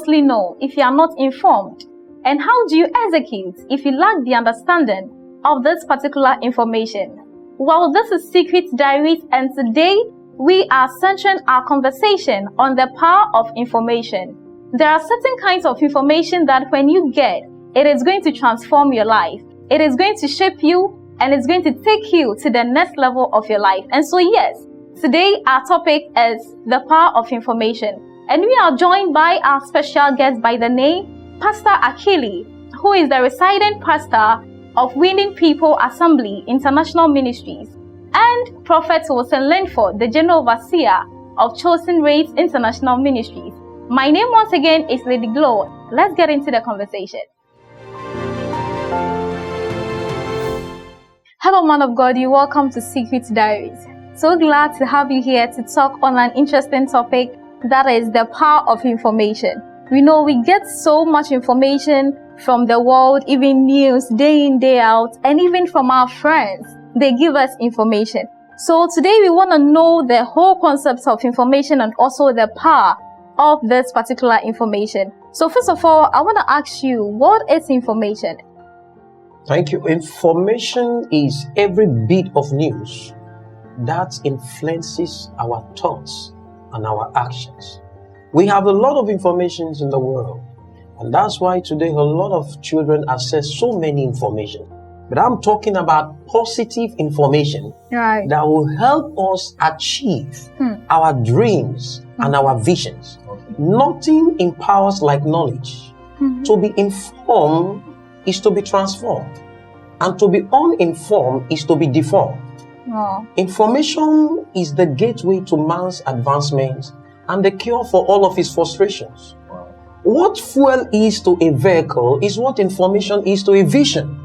mostly know if you are not informed? And how do you execute if you lack the understanding of this particular information? Well, this is Secret Diaries, and today we are centering our conversation on the power of information. There are certain kinds of information that when you get, it is going to transform your life. It is going to shape you, and it's going to take you to the next level of your life. And so yes, today our topic is the power of information. And we are joined by our special guest by the name Pastor Akili, who is the residing pastor of Winning People Assembly International Ministries, and Prophet Wilson Linford, the General Overseer of Chosen Race International Ministries. My name once again is Lady Glow. Let's get into the conversation. Hello, man of God. You're welcome to Secret Diaries. So glad to have you here to talk on an interesting topic, that is the power of information. We know we get so much information from the world, even news, day in, day out, and even from our friends. They give us information. So today we want to know the whole concept of information and also the power of this particular information. So first of all, I want to ask you, what is information? Thank you. Information is every bit of news that influences our thoughts and our actions. We have a lot of information in the world, and that's why today a lot of children access so many information. But I'm talking about positive information that will help us achieve our dreams and our visions. Nothing empowers like knowledge. To be informed is to be transformed, and to be uninformed is to be deformed. Information is the gateway to man's advancement and the cure for all of his frustrations. What fuel is to a vehicle is what information is to a vision.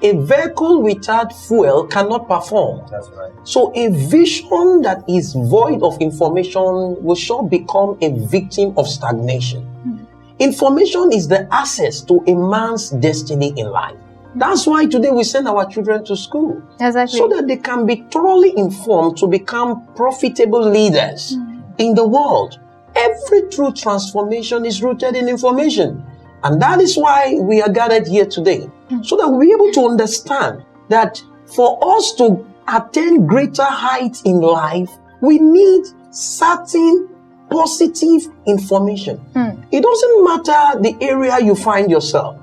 A vehicle without fuel cannot perform. That's right. So a vision that is void of information will sure become a victim of stagnation. Information is the access to a man's destiny in life. That's why today we send our children to school. Exactly. So that they can be thoroughly informed to become profitable leaders in the world. Every true transformation is rooted in information. And that is why we are gathered here today. So that we'll be able to understand that for us to attain greater heights in life, we need certain positive information. It doesn't matter the area you find yourself.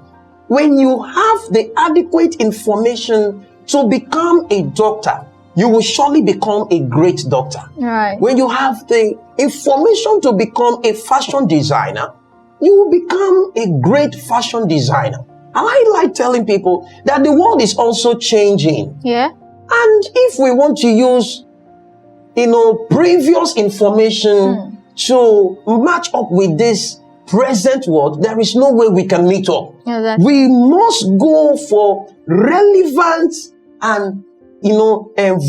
When you have the adequate information to become a doctor, you will surely become a great doctor. Right. When you have the information to become a fashion designer, you will become a great fashion designer. And I like telling people that the world is also changing. Yeah. And if we want to use, previous information to match up with this present world, there is no way we can meet up. Exactly. We must go for relevant and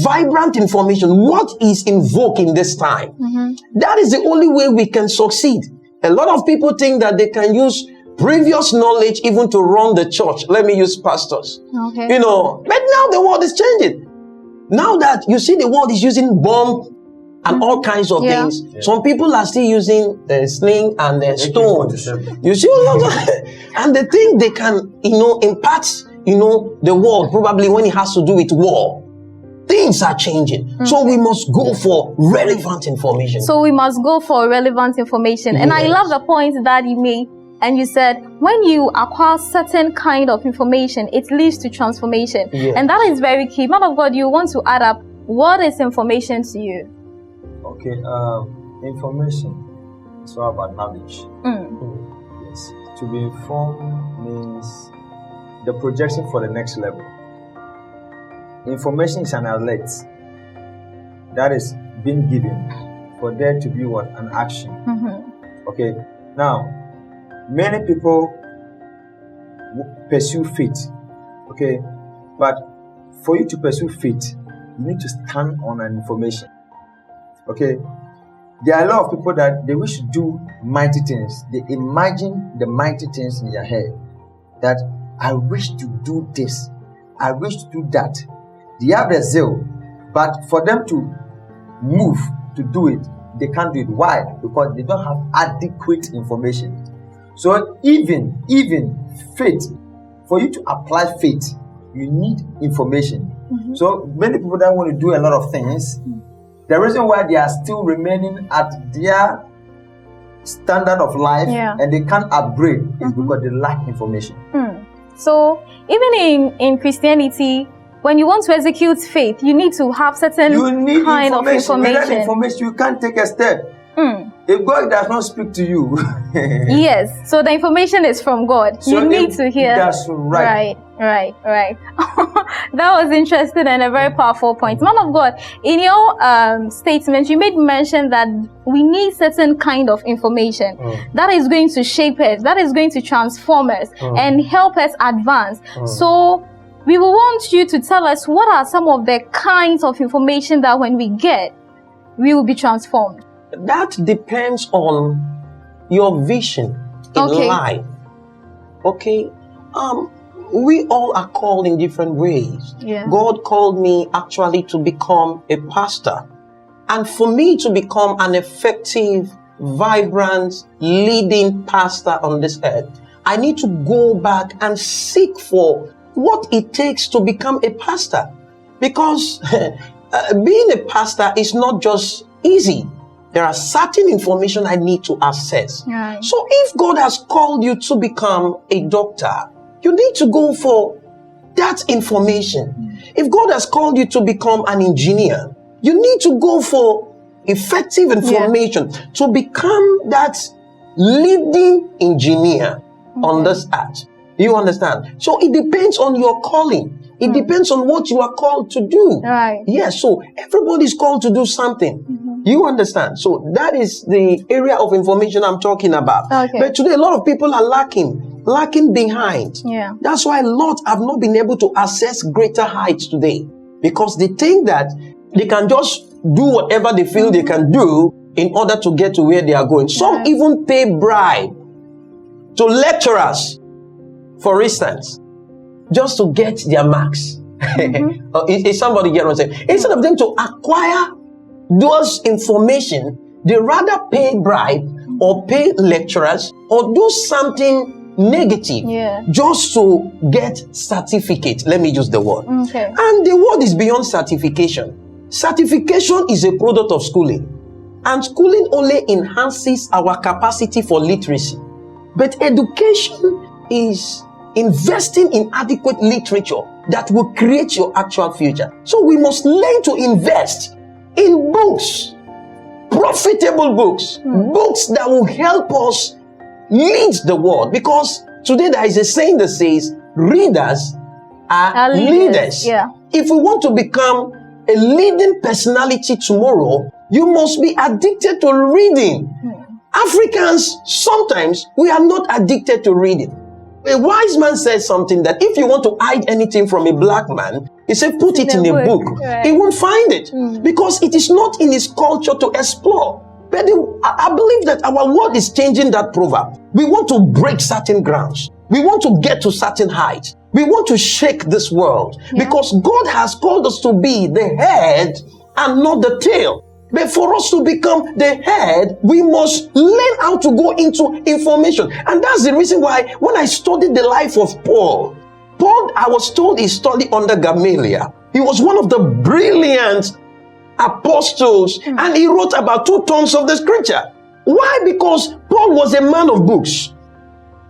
vibrant information. What is in vogue in this time? That is the only way we can succeed. A lot of people think that they can use previous knowledge even to run the church. Let me use pastors. Okay. But now the world is changing. Now that you see the world is using bomb and all kinds of things. Some people are still using sling and stones. You see, and they think they can, impact, the world probably when it has to do with war. Things are changing. So we must go for relevant information. So we must go for relevant information. And I love the point that you made. And you said, when you acquire certain kind of information, it leads to transformation. And that is very key. Man of God, you want to add up, what is information to you? Okay, information is all about knowledge. Yes. To be informed means the projection for the next level. Information is an alert that is being given for there to be an action. Okay, now many people pursue faith. Okay, but for you to pursue faith, you need to stand on an information. Okay, there are a lot of people that they wish to do mighty things. They imagine the mighty things in their head. That I wish to do this, I wish to do that. They have the zeal, but for them to move to do it, they can't do it. Why? Because they don't have adequate information. So even faith, for you to apply faith, you need information. So many people that want to do a lot of things, the reason why they are still remaining at their standard of life and they can't upgrade is because they lack information. So even in Christianity, when you want to execute faith, you need to have certain kind of information. Without information, you can't take a step. If God does not speak to you, yes. So the information is from God. So you need to hear. That's right. Right. That was interesting and a very powerful point. Man of God, in your statement, you made mention that we need certain kind of information that is going to shape us, that is going to transform us and help us advance. So we will want you to tell us what are some of the kinds of information that when we get, we will be transformed. That depends on your vision in life. Okay. We all are called in different ways. God called me actually to become a pastor. And for me to become an effective, vibrant, leading pastor on this earth, I need to go back and seek for what it takes to become a pastor. Because being a pastor is not just easy. There are certain information I need to access. So if God has called you to become a doctor, you need to go for that information. If God has called you to become an engineer, you need to go for effective information to become that leading engineer on this earth. You understand? So it depends on your calling. It depends on what you are called to do. Yes, so everybody's called to do something. You understand? So that is the area of information I'm talking about. But today a lot of people are lacking behind. That's why a lot have not been able to access greater heights today, because they think that they can just do whatever they feel they can do in order to get to where they are going. Some even pay bribe to lecturers, for instance, just to get their marks. Is somebody get what I'm saying? Instead of them to acquire those information, they rather pay bribe or pay lecturers or do something negative just to get certificate. Let me use the word. And the word is beyond certification. Certification is a product of schooling, and schooling only enhances our capacity for literacy. But education is investing in adequate literature that will create your actual future. So we must learn to invest in books, profitable books, books that will help us lead the world. Because today there is a saying that says, readers are leaders. If we want to become a leading personality tomorrow, you must be addicted to reading. Africans, sometimes we are not addicted to reading. A wise man said something that if you want to hide anything from a black man, he said, put it in a book. He won't find it because it is not in his culture to explore. But I believe that our world is changing that proverb. We want to break certain grounds. We want to get to certain heights. We want to shake this world because God has called us to be the head and not the tail. But for us to become the head, we must learn how to go into information. And that's the reason why when I studied the life of Paul, I was told he studied under Gamaliel. He was one of the brilliant apostles, and he wrote about 2 tons of the scripture. Why? Because Paul was a man of books.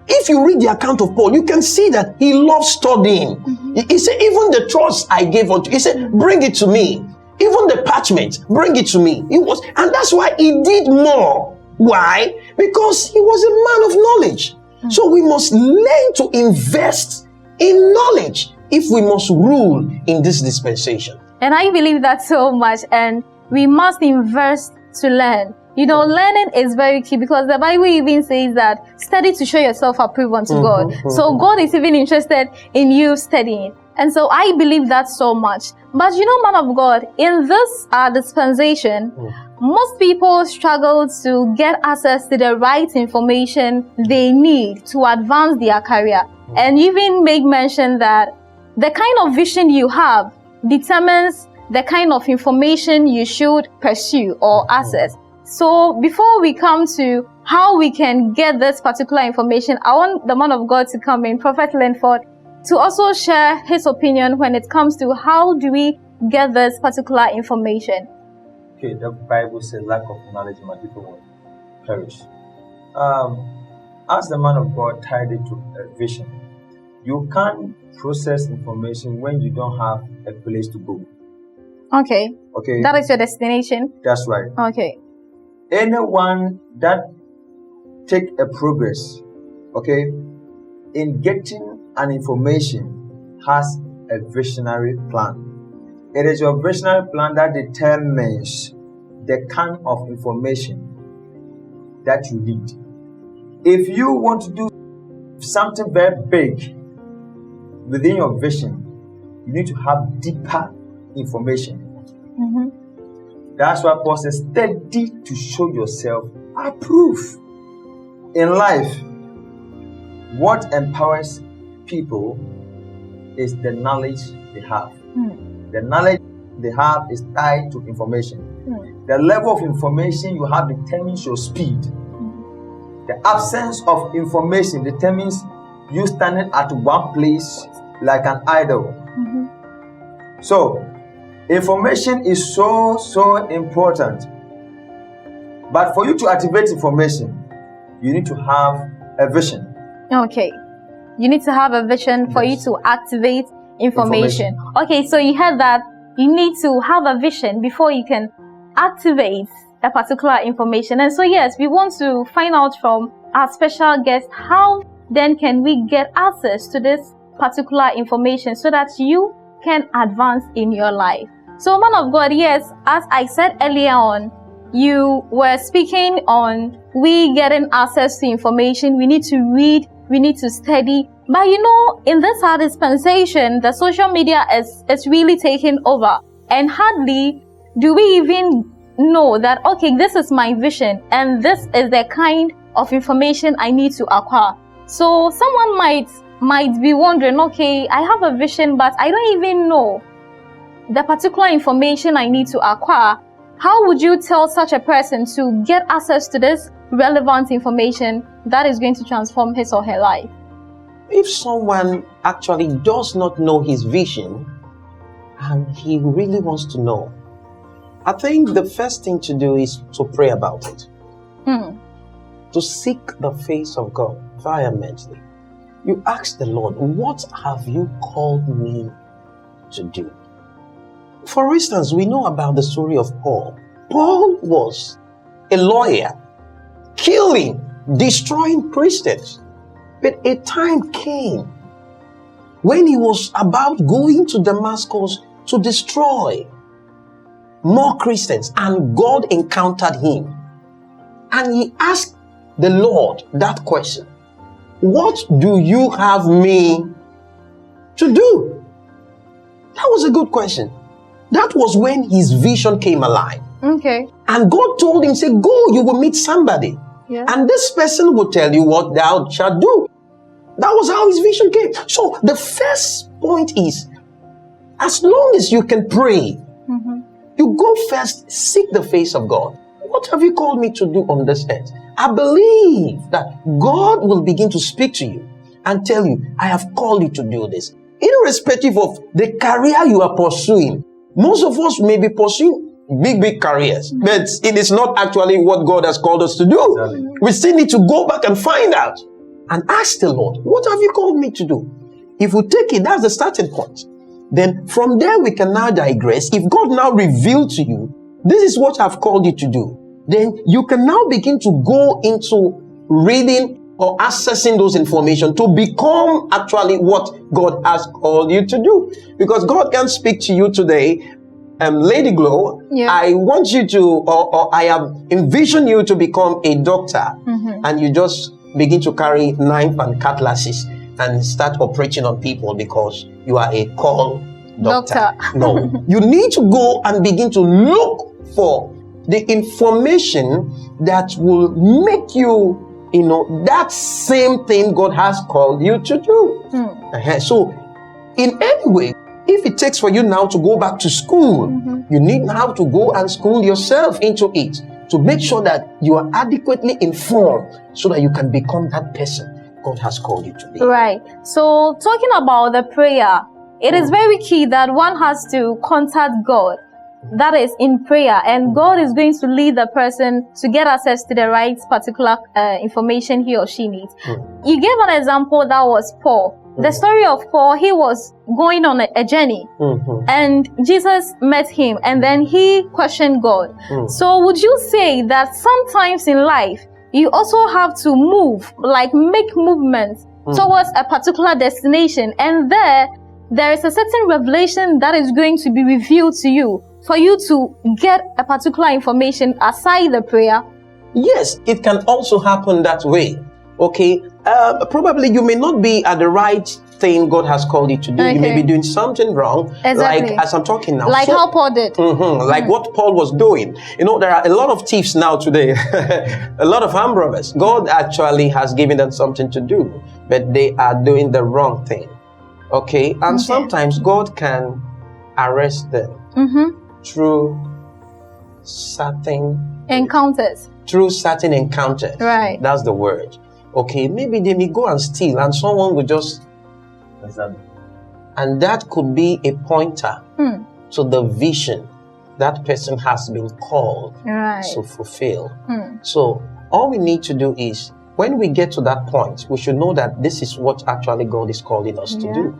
If you read the account of Paul, you can see that he loved studying. He said, even the trust I gave unto, he said, bring it to me. Even the parchment, bring it to me. And that's why he did more. Why? Because he was a man of knowledge. So we must learn to invest in knowledge if we must rule in this dispensation. And I believe that so much. And we must invest to learn. You know, learning is very key because the Bible even says that study to show yourself approved unto God. So God is even interested in you studying. And so I believe that so much. But you know, man of God, in this dispensation, most people struggle to get access to the right information they need to advance their career. And you even make mention that the kind of vision you have determines the kind of information you should pursue or access. So before we come to how we can get this particular information, I want the man of God to come in, Prophet Linford, to also share his opinion when it comes to how do we get this particular information. Okay, the Bible says lack of knowledge, my people will perish. As the man of God tied it to a vision, you can't process information when you don't have a place to go. Okay. Okay. That is your destination? That's right. Okay. Anyone that take a progress, okay, in getting an information has a visionary plan. It is your visionary plan that determines the kind of information that you need. If you want to do something very big within your vision, you need to have deeper information. That's why Paul says, study to show yourself approved. In life, what empowers people is the knowledge they have. The knowledge they have is tied to information. The level of information you have determines your speed. The absence of information determines you standing at one place like an idol. So, information is so important. But for you to activate information, you need to have a vision. Okay. You need to have a vision for you to activate information. Okay, so you heard that you need to have a vision before you can activate a particular information. And so yes, we want to find out from our special guest, how then can we get access to this particular information so that you can advance in your life. So man of God, yes, as I said earlier on, you were speaking on we getting access to information. We need to read, we need to study. But you know, in this our dispensation, the social media is really taking over. And hardly do we even know that, okay, this is my vision and this is the kind of information I need to acquire. So someone might be wondering, okay, I have a vision, but I don't even know the particular information I need to acquire. How would you tell such a person to get access to this relevant information that is going to transform his or her life? If someone actually does not know his vision and he really wants to know, I think the first thing to do is to pray about it. To seek the face of God vehemently. You ask the Lord, what have you called me to do? For instance, we know about the story of Paul. Paul was a lawyer, killing, destroying Christians. But a time came when he was about going to Damascus to destroy more Christians, and God encountered him. And he asked the Lord that question, what do you have me to do? That was a good question. That was when his vision came alive. Okay. And God told him, say, go, you will meet somebody. Yeah. And this person will tell you what thou shalt do. That was how his vision came. So the first point is, as long as you can pray, you go first, seek the face of God. What have you called me to do on this earth? I believe that God will begin to speak to you and tell you, I have called you to do this. Irrespective of the career you are pursuing. Most of us may be pursuing big careers, but it is not actually what God has called us to do. Exactly. We still need to go back and find out and ask the Lord, what have you called me to do? If we take it, that's the starting point. Then from there we can now digress. If God now revealed to you, this is what I've called you to do, then you can now begin to go into reading or accessing those information to become actually what God has called you to do. Because God can speak to you today, Lady Glow, I want you to, or I have envisioned you to become a doctor, and you just begin to carry knife and cutlasses and start operating on people because you are a call doctor. No, you need to go and begin to look for the information that will make you, that same thing God has called you to do. So, in any way, if it takes for you now to go back to school, you need now to go and school yourself into it. to make sure that you are adequately informed so that you can become that person God has called you to be. Right. So talking about the prayer, it is very key that one has to contact God. That is in prayer, and God is going to lead the person to get access to the right particular information he or she needs. You gave an example that was Paul. The story of Paul, he was going on a journey, and Jesus met him, and then he questioned God. So would you say that sometimes in life, you also have to move, like make movements towards a particular destination, and there is a certain revelation that is going to be revealed to you for you to get a particular information aside the prayer? Yes, it can also happen that way. Okay, probably you may not be at the right thing God has called you to do. You may be doing something wrong. Exactly. Like as I'm talking now. Like how Paul did. Like what Paul was doing. You know, there are a lot of thieves now today. A lot of armed robbers. God actually has given them something to do, but they are doing the wrong thing. Okay, and sometimes God can arrest them through certain encounters. Right. That's the word. Okay, maybe they may go and steal, and someone will just, and that could be a pointer to the vision that person has been called to fulfill. So all we need to do is, when we get to that point, we should know that this is what actually God is calling us to do.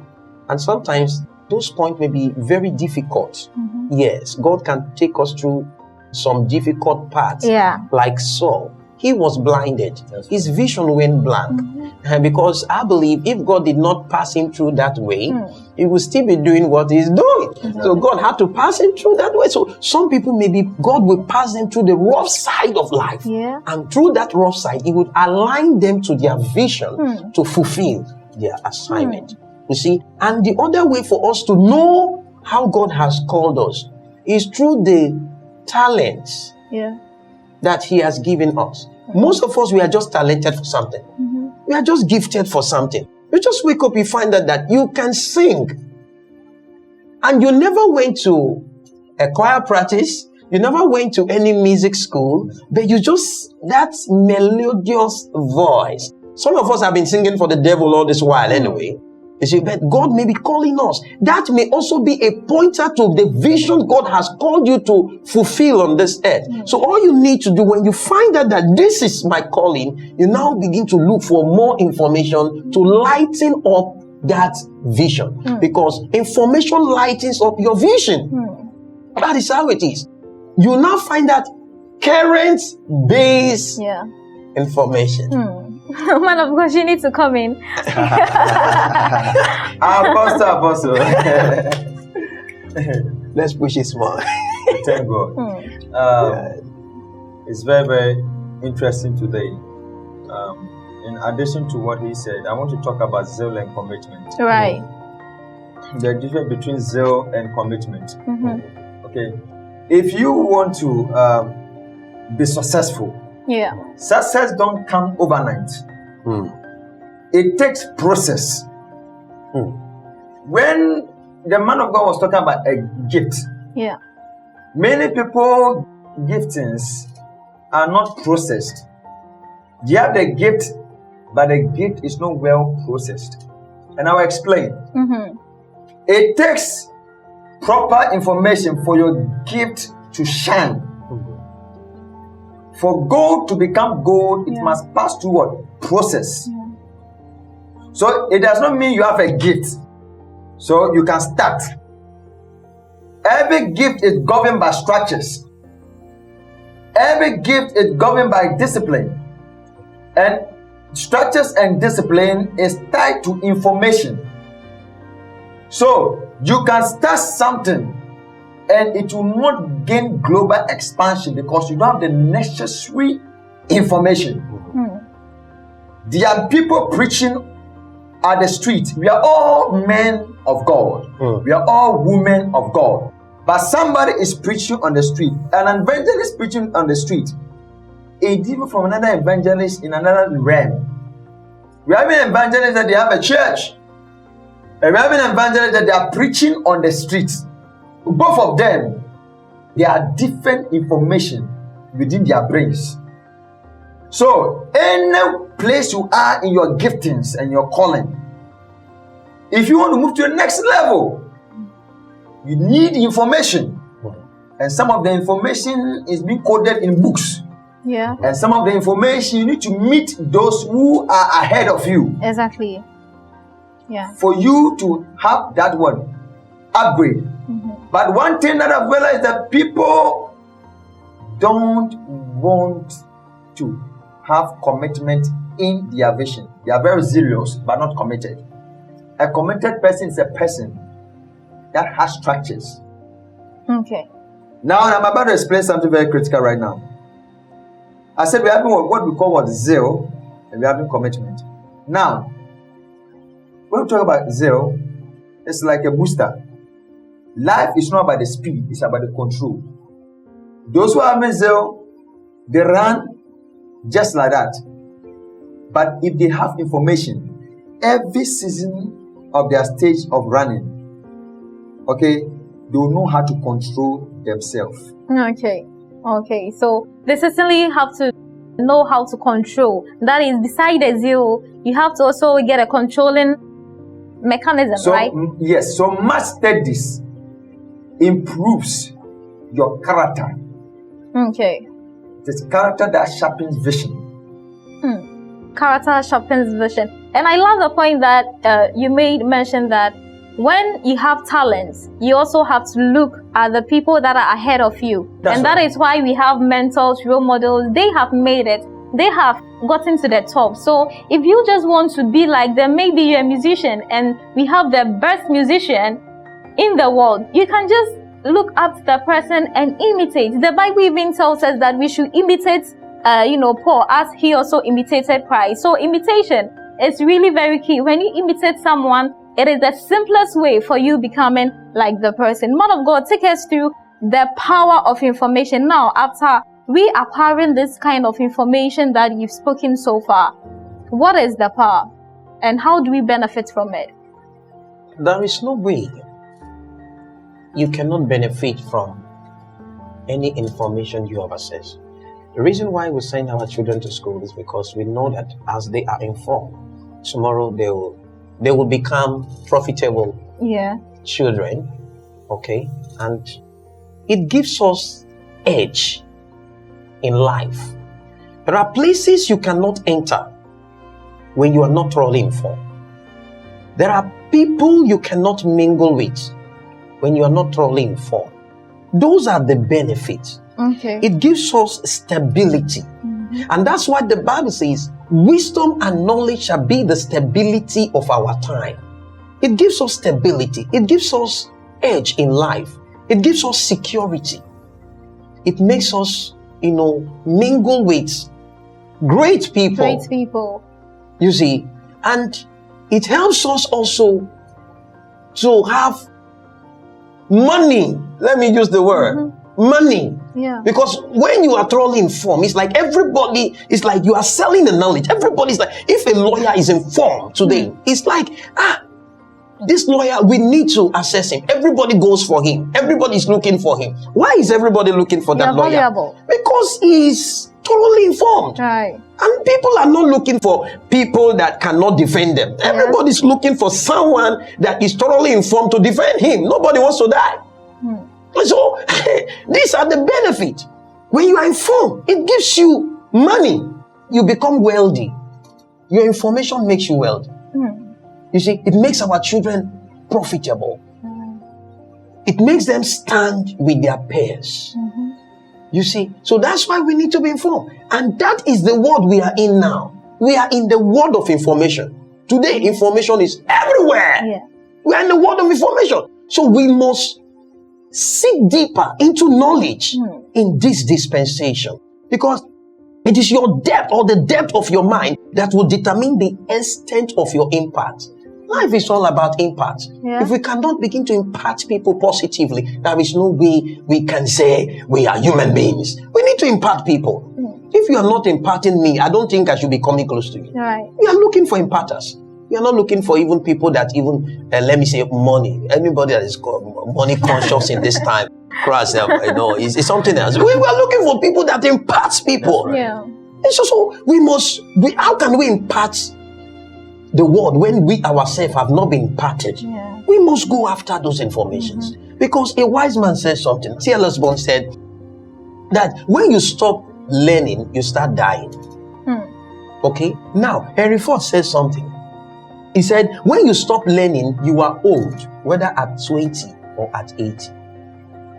And sometimes those points may be very difficult. Yes, God can take us through some difficult paths. Like Saul. He was blinded. His vision went blank. And because I believe if God did not pass him through that way, he would still be doing what he's doing. So God had to pass him through that way. So some people, maybe God will pass them through the rough side of life. And through that rough side, he would align them to their vision to fulfill their assignment. You see? And the other way for us to know how God has called us is through the talents that he has given us. Most of us, we are just talented for something. We are just gifted for something. You just wake up, you find out that you can sing. And you never went to a choir practice. You never went to any music school. But you just, that melodious voice. Some of us have been singing for the devil all this while anyway. You see, but God may be calling us. That may also be a pointer to the vision God has called you to fulfill on this earth. So all you need to do when you find out that this is my calling, you now begin to look for more information to lighten up that vision. Because information lightens up your vision. That is how it is. You now find that current-based information. Man of God, you need to come in. Apostle. Let's push it more. Thank God. It's very, very interesting today. In addition to what he said, I want to talk about zeal and commitment. Right. The difference between zeal and commitment. Okay. If you want to be successful, success don't come overnight. It takes process. When the man of God was talking about a gift, many people giftings are not processed. They have the gift, but the gift is not well processed. And I'll explain. It takes proper information for your gift to shine. For gold to become gold, it must pass through what? Process. So it does not mean you have a gift, so you can start. Every gift is governed by structures. Every gift is governed by discipline. And structures and discipline is tied to information. So you can start something and it will not gain global expansion because you don't have the necessary information. There are people preaching at the street. We are all men of God. We are all women of God. But somebody is preaching on the street. An evangelist preaching on the street is different from another evangelist in another realm. We have an evangelist that they have a church. And we have an evangelist that they are preaching on the streets. Both of them, they are different information. within their brains. So, any place you are in your giftings and your calling, if you want to move to the next level, you need information. And some of the information is being coded in books. Yeah. And some of the information, you need to meet those who are ahead of you. Exactly. Yeah. For you to have that one upgrade. But one thing that I've realized that people don't want to have commitment in their vision. They are very zealous but not committed. A committed person is a person that has structures. Okay. Now I'm about to explain something very critical right now. I said we're having what we call zeal, and we're having commitment. Now, when we talk about zeal, it's like a booster. Life is not about the speed, it's about the control. Those who have zeal, they run just like that. But if they have information, every season of their stage of running, okay, they will know how to control themselves. Okay. So they certainly have to know how to control. That is, beside the zeal, you have to also get a controlling mechanism, right? Yes. So much studies improves your character. Okay. It's character that sharpens vision. Character sharpens vision. And I love the point that you made mention that when you have talents, you also have to look at the people that are ahead of you. That's and right. That is why we have mentors, role models. They have made it. They have gotten to the top. So if you just want to be like them, maybe you're a musician and we have the best musician in the world, you can just look up to the person and imitate. The Bible even tells us that we should imitate Paul, as he also imitated Christ. So imitation is really very key. When you imitate someone, it is the simplest way for you becoming like the person. Man of God, take us through the power of information. Now, after we acquiring this kind of information that you've spoken so far, what is the power and how do we benefit from it? There is no way you cannot benefit from any information you have accessed. The reason why we send our children to school is because we know that as they are informed, tomorrow they will become profitable children. Okay? And it gives us edge in life. There are places you cannot enter when you are not thoroughly informed. There are people you cannot mingle with when you are not thoroughly informed. Those are the benefits. Okay. It gives us stability. And that's why the Bible says, wisdom and knowledge shall be the stability of our time. It gives us stability. It gives us edge in life. It gives us security. It makes us, mingle with great people. Great people. You see, and it helps us also to have money. Let me use the word money. Yeah. Because when you are thoroughly informed, it's like it's like you are selling the knowledge. Everybody's like, if a lawyer is informed today, it's like, this lawyer, we need to assess him. Everybody goes for him. Everybody's looking for him. Why is everybody looking for that lawyer? Valuable. Because he's thoroughly informed. Right. And people are not looking for people that cannot defend them. Everybody's looking for someone that is thoroughly informed to defend him. Nobody wants to die. So these are the benefits. When you are informed, it gives you money. You become wealthy. Your information makes you wealthy. You see, it makes our children profitable. It makes them stand with their peers. You see, so that's why we need to be informed. And that is the world we are in now. We are in the world of information. Today, information is everywhere. Yeah. We are in the world of information. So we must seek deeper into knowledge in this dispensation. Because it is your depth or the depth of your mind that will determine the extent of your impact. Life is all about impact. Yeah. If we cannot begin to impact people positively, there is no way we can say we are human beings. We need to impact people. If you are not impacting me, I don't think I should be coming close to you. Right. We are looking for imparters. We are not looking for even people that even, let me say, money. Anybody that is money conscious in this time, Christ, it's something else. We are looking for people that impart people. Right. Yeah. And so how can we impart the word when we ourselves have not been imparted? Yeah. We must go after those informations. Because a wise man said something. T.L. Osborne said that when you stop learning, you start dying. Okay? Now, Henry Ford says something. He said, when you stop learning, you are old, whether at 20 or at 80.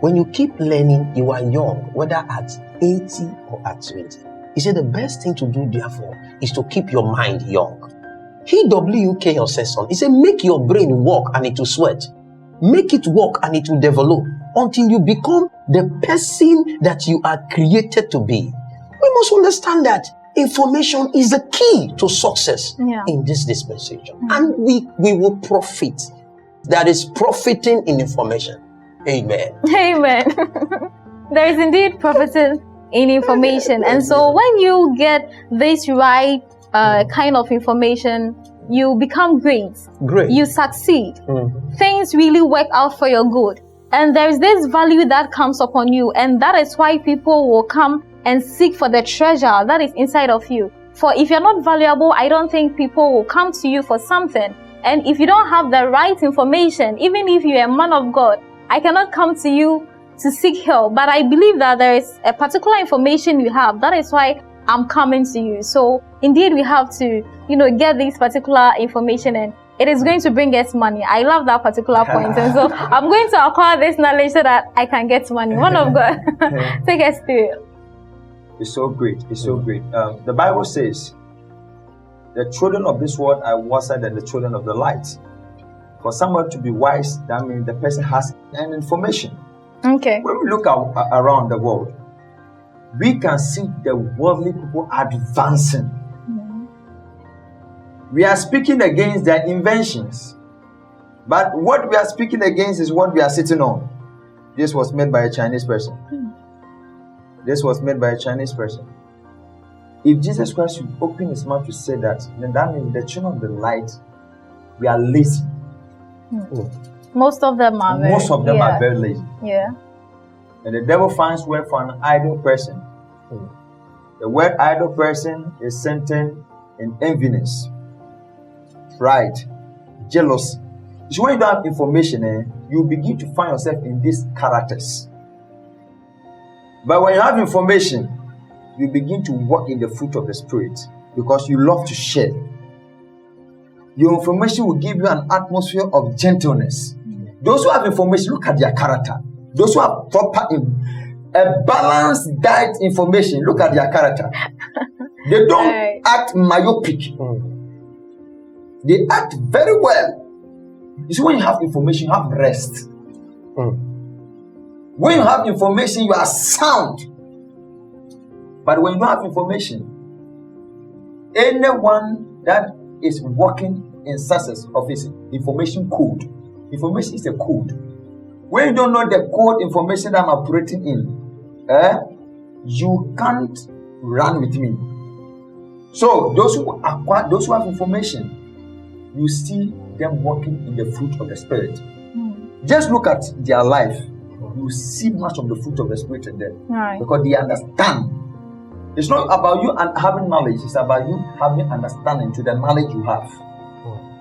When you keep learning, you are young, whether at 80 or at 20. He said the best thing to do, therefore, is to keep your mind young. E.W. Kenyon says something. He said, make your brain work and it will sweat. Make it work and it will develop until you become the person that you are created to be. We must understand that information is the key to success in this dispensation. And we will profit. That is profiting in information. Amen. Amen. There is indeed profiting in information. And so when you get this right kind of information, you become great. You succeed. Things really work out for your good. And there is this value that comes upon you. And that is why people will come and seek for the treasure that is inside of you. For if you're not valuable, I don't think people will come to you for something. And if you don't have the right information, even if you're a man of God, I cannot come to you to seek help. But I believe that there is a particular information you have. That is why I'm coming to you. So indeed, we have to, get this particular information, and it is going to bring us money. I love that particular point. And so I'm going to acquire this knowledge so that I can get money. Man of God, take us through it. It's so great. It's so great. The Bible says, the children of this world are wiser than the children of the light. For someone to be wise, that means the person has an information. Okay. When we look around the world, we can see the worldly people advancing. We are speaking against their inventions. But what we are speaking against is what we are sitting on. This was made by a Chinese person. This was made by a Chinese person. If Jesus Christ would open his mouth to say that, then that means the children of the light, we are lazy. Most of them are very lazy. Yeah. And the devil finds work for an idle person. The word idle person is centered in enviness, pride, jealousy. So when you don't have information, you begin to find yourself in these characters. But when you have information, you begin to walk in the fruit of the Spirit because you love to share. Your information will give you an atmosphere of gentleness. Those who have information, look at their character. Those who have a balanced diet information, look at their character. They don't act myopic. They act very well. You see, when you have information, you have rest. When you have information, you are sound. But when you don't have information, anyone that is working in success of his information code, information is a code. When you don't know the code information that I'm operating in, you can't run with me. So those who have information, you see them working in the fruit of the Spirit. Just look at their life. You see much of the fruit of the Spirit in them. Because they understand. It's not about you having knowledge. It's about you having understanding to the knowledge you have.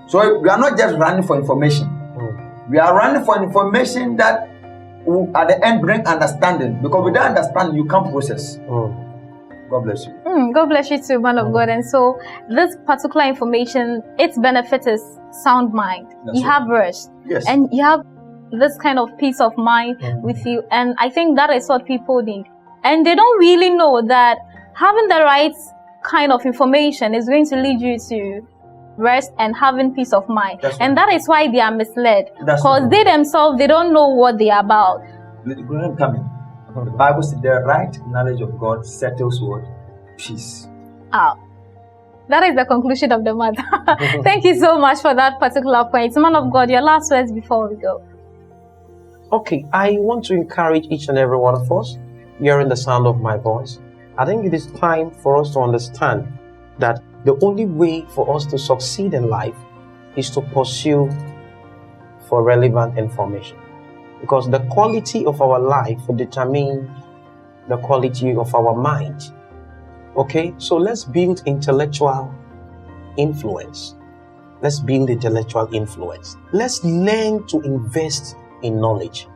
So we are not just running for information. We are running for information that will at the end bring understanding. Because without understanding, you can't process. God bless you. God bless you too, man of God. And so this particular information, its benefit is sound mind. You have rest. Yes. And you have this kind of peace of mind with you. And I think that is what people need. And they don't really know that having the right kind of information is going to lead you to rest and having peace of mind. That is why they are misled. Because they themselves, they don't know what they are about. The Bible says the right knowledge of God settles what? Peace. That is the conclusion of the matter. Thank you so much for that particular point. Man of God, your last words before we go. Okay, I want to encourage each and every one of us hearing the sound of my voice. I think it is time for us to understand that the only way for us to succeed in life is to pursue for relevant information, because the quality of our life will determine the quality of our mind. Okay, so let's build intellectual influence. Let's build intellectual influence. Let's learn to invest in knowledge.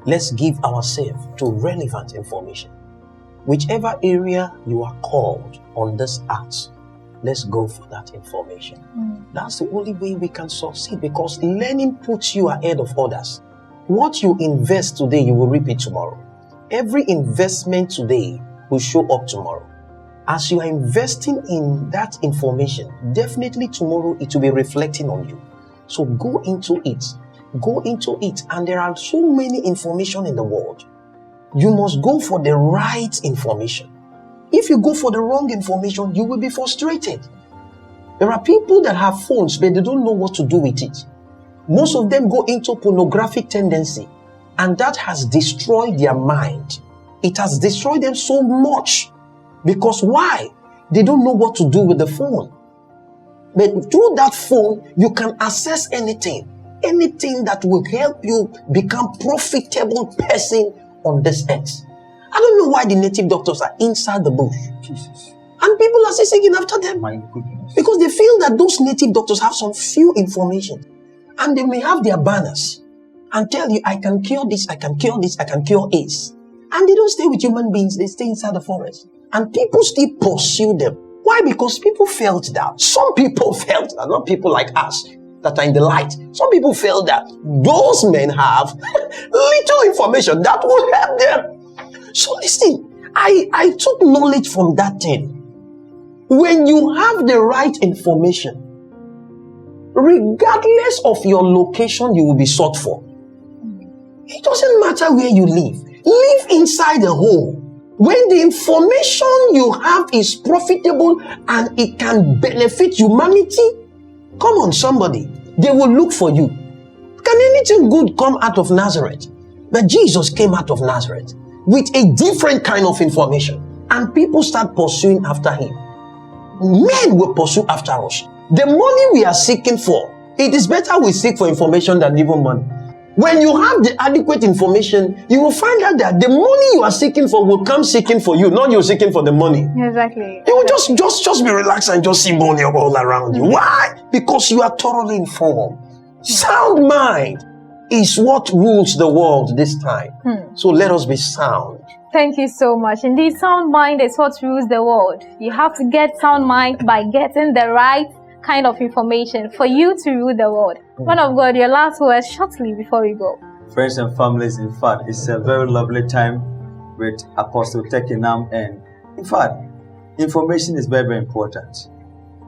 Let's give ourselves to relevant information. Whichever area you are called on this earth, let's go for that information. That's the only way we can succeed, because learning puts you ahead of others. What you invest today, you will reap it tomorrow. Every investment today will show up tomorrow. As you are investing in that information, definitely tomorrow it will be reflecting on you. So go into it. Go into it. And there are so many information in the world. You must go for the right information. If you go for the wrong information, you will be frustrated. There are people that have phones, but they don't know what to do with it. Most of them go into pornographic tendency, and that has destroyed their mind. It has destroyed them so much. Because why? They don't know what to do with the phone. But through that phone, you can access anything. Anything that will help you become profitable person on this earth. I don't know why the native doctors are inside the bush. Jesus. And people are seeking after them. My goodness. Because they feel that those native doctors have some few information. And they may have their banners and tell you, I can cure this, I can cure this, I can cure AIDS. And they don't stay with human beings, they stay inside the forest. And people still pursue them. Why? Because people felt that. Some people felt that, not people like us that are in the light. Some people felt that those men have little information that will help them. So listen, I took knowledge from that thing. When you have the right information, regardless of your location, you will be sought for. It doesn't matter where you live. Live inside a home. When the information you have is profitable and it can benefit humanity, come on somebody, they will look for you. Can anything good come out of Nazareth? But Jesus came out of Nazareth with a different kind of information, and people start pursuing after him. Men will pursue after us. The money we are seeking for, it is better we seek for information than even money. When you have the adequate information, you will find out that the money you are seeking for will come seeking for you, not you seeking for the money. Exactly. You will just be relaxed and just see money all around you. Why? Because you are thoroughly informed. Sound mind is what rules the world this time. So let us be sound. Thank you so much. Indeed, sound mind is what rules the world. You have to get sound mind by getting the right kind of information for you to rule the world. Man of God, your last words shortly before we go. Friends and families, in fact, it's a very lovely time with Apostle Tekinam, and in fact, information is very, very important.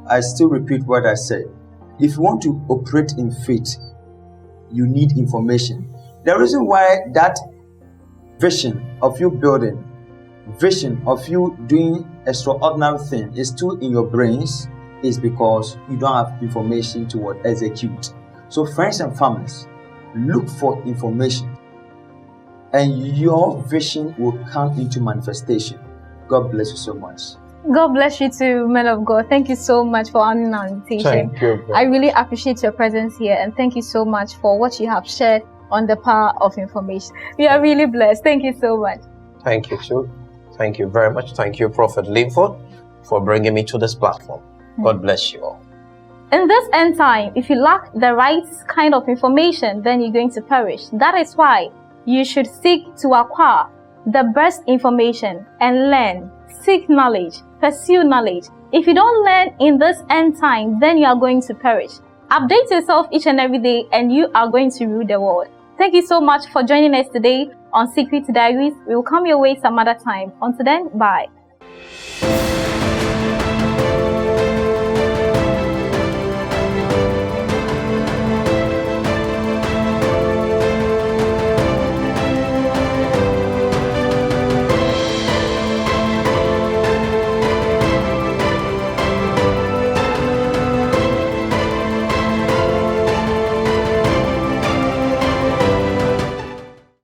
I still repeat what I said. If you want to operate in faith, you need information. The reason why that vision of you building, vision of you doing extraordinary thing is still in your brains is because you don't have information to execute. So friends and families, look for information and your vision will come into manifestation. God bless you so much. God bless you too, man of God. Thank you so much for honoring our invitation. Thank you. I really appreciate your presence here, and thank you so much for what you have shared on the power of information. We are really blessed. Thank you so much. Thank you too. Thank you very much. Thank you, Prophet Linford, for bringing me to this platform. God bless you all. In this end time, if you lack the right kind of information, then you're going to perish. That is why you should seek to acquire the best information and learn, seek knowledge, pursue knowledge. If you don't learn in this end time, then you are going to perish. Update yourself each and every day and you are going to rule the world. Thank you so much for joining us today on Secret Diaries. We will come your way some other time. Until then, bye.